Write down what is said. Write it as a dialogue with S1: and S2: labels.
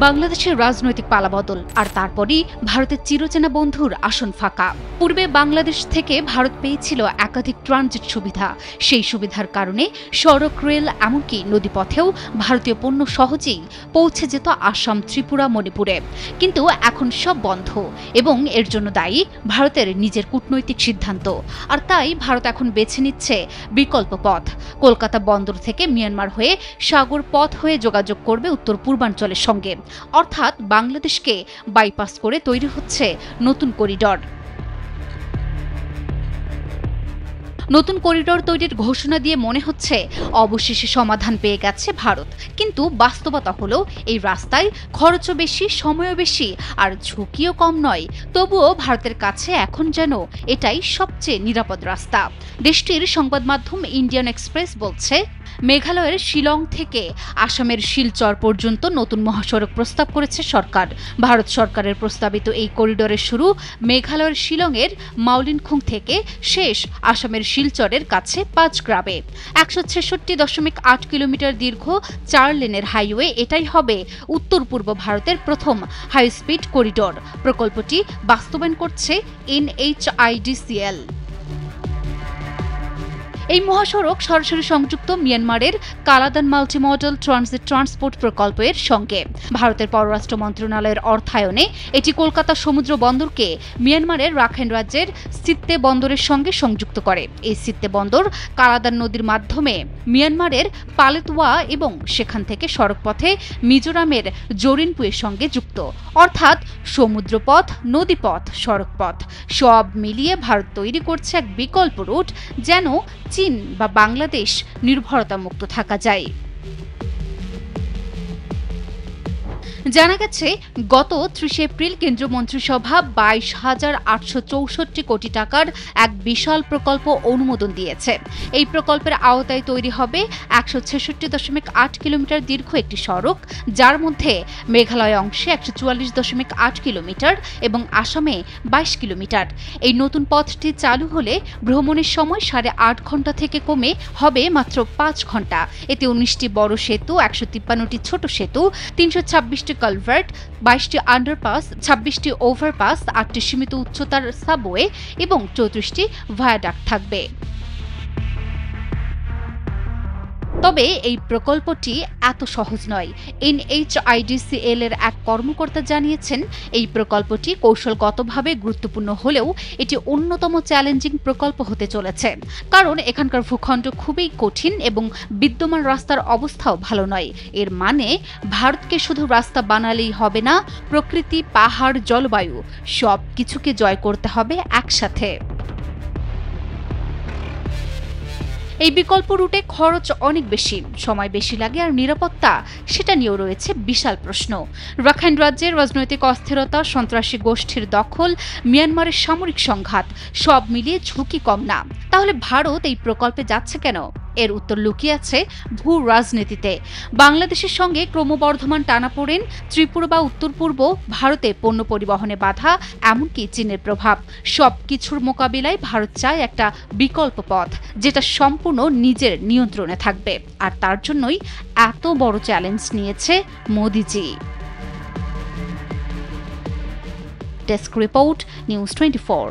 S1: বাংলাদেশের রাজনৈতিক পালাবদল আর তারপরই ভারতের চিরচেনা বন্ধুর আসন ফাঁকা। পূর্বে বাংলাদেশ থেকে ভারত পেয়েছিল একাধিক ট্রানজিট সুবিধা। সেই সুবিধার কারণে সড়ক, রেল, এমনকি নদীপথেও ভারতীয় পণ্য সহজেই পৌঁছে যেত আসাম, ত্রিপুরা, মণিপুরে। কিন্তু এখন সব বন্ধ এবং এর জন্য দায়ী ভারতের নিজের কূটনৈতিক সিদ্ধান্ত। আর তাই ভারত এখন বেছে নিচ্ছে বিকল্প পথ। কলকাতা বন্দর থেকে মিয়ানমার হয়ে সাগর পথ হয়ে যোগাযোগ করবে উত্তর পূর্বাঞ্চলের সঙ্গে। অর্থাৎ বাংলাদেশকে বাইপাস করে তৈরি হচ্ছে নতুন করিডর। নতুন করিডর তৈরির ঘোষণা দিয়ে মনে হচ্ছে অবশেষে সমাধান পেয়ে গেছে ভারত। কিন্তু বাস্তবতা হলো এই রাস্তায় খরচও বেশি, সময়ও বেশি, আর ঝুঁকিও কম নয়। তবুও ভারতের কাছে এখন যেন এটাই সবচেয়ে নিরাপদ রাস্তা। দেশটির সংবাদ মাধ্যম ইন্ডিয়ান এক্সপ্রেস বলছে, মেঘালয়ের শিলং থেকে আসামের শিলচর পর্যন্ত নতুন মহাসড়ক প্রস্তাব করেছে সরকার। ভারত সরকারের প্রস্তাবিত এই করিডরের শুরু মেঘালয়ের শিলংয়ের মাউলিনখুং থেকে, শেষ আসামের শিলচরের কাছে 5 গ্রামে। 166.8 কিলোমিটার দীর্ঘ 4 লেনের হাইওয়ে। এটাই হবে উত্তর পূর্ব ভারতের প্রথম হাই স্পিড করিডর। প্রকল্পটি বাস্তবায়ন করছে NHIDCL। এই মহাসড়ক সরাসরি সংযুক্ত মিয়ানমারের কালাদান মাল্টিমডাল ট্রানজিট ট্রান্সপোর্ট প্রকল্পের সঙ্গে। ভারতের পররাষ্ট্র মন্ত্রণালয়ের অর্থায়নে এটি কলকাতা সমুদ্র বন্দরকে মিয়ানমারের রাখাইন রাজ্যের সিত্তে বন্দরের সঙ্গে সংযুক্ত করে। এই সিত্তে বন্দর কালাদান নদীর মাধ্যমে মিয়ানমারের পালেতোয়া এবং সেখান থেকে সড়কপথে মিজোরামের জোরিনপুয়ের সঙ্গে যুক্ত। অর্থাৎ সমুদ্রপথ, নদীপথ, সড়কপথ সব মিলিয়ে ভারত তৈরি করছে এক বিকল্প রুট, যেন চীন বা বাংলাদেশ নির্ভরতা মুক্ত থাকা যায়। জানা গেছে, গত 30 এপ্রিল কেন্দ্রীয় মন্ত্রিসভা 22,864 কোটি টাকার এক বিশাল প্রকল্প অনুমোদন দিয়েছে। এই প্রকল্পের আওতায় তৈরি হবে 166.8 কিলোমিটার দীর্ঘ একটি সড়ক, যার মধ্যে মেঘালয় অংশে 144.8 কিলোমিটার এবং আসামে 22 কিলোমিটার। এই নতুন পথটি চালু হলে ভ্রমণের সময় 8.5 ঘন্টা থেকে কমে হবে মাত্র 5 ঘন্টা। এতে 19টি বড় সেতু, 153টি ছোট সেতু, 326টি কালভার্ট, 22টি আন্ডারপাস, 26টি ওভারপাস, 8টি সীমিত উচ্চতার সাবওয়ে এবং 34টি ভায়াডাক্ট থাকবে। তবে এই প্রকল্পটি এত সহজ নয়। NHIDCL এর এক কর্মকর্তা জানিয়েছেন, এই প্রকল্পটি কৌশলগতভাবে গুরুত্বপূর্ণ হলেও এটি অন্যতম চ্যালেঞ্জিং প্রকল্প হতে চলেছে। কারণ এখানকার ভূখণ্ড খুবই কঠিন এবং বিদ্যমান রাস্তার অবস্থাও ভালো নয়। এর মানে ভারতকে শুধু রাস্তা বানালেই হবে না, প্রকৃতি, পাহাড়, জলবায়ু সব কিছুকে জয় করতে হবে একসাথে। এই বিকল্প রুটে খরচ অনেক বেশি, সময় বেশি লাগে, আর নিরাপত্তা সেটা নিয়েও রয়েছে বিশাল প্রশ্ন। রাখাইন রাজ্যের রাজনৈতিক অস্থিরতা, সন্ত্রাসী গোষ্ঠীর দখল, মিয়ানমারের সামরিক সংঘাত সব মিলিয়ে ঝুঁকি কম না। তাহলে ভারত এই প্রকল্পে যাচ্ছে কেন? এর উত্তর লুকিয়ে আছে ভূ রাজনীতিতে। বাংলাদেশের সঙ্গে ক্রমবর্ধমান টানাপোড়েন, ত্রিপুরা বা উত্তর পূর্ব ভারতে পণ্য পরিবহনে বাধা, এমনকি চীনের প্রভাব, সবকিছুর মোকাবিলায় ভারত চায় একটা বিকল্প পথ, যেটা সম্পূর্ণ নিজের নিয়ন্ত্রণে থাকবে। আর তার জন্যই এত বড় চ্যালেঞ্জ নিয়েছে মোদিজি। Desk report, news 24।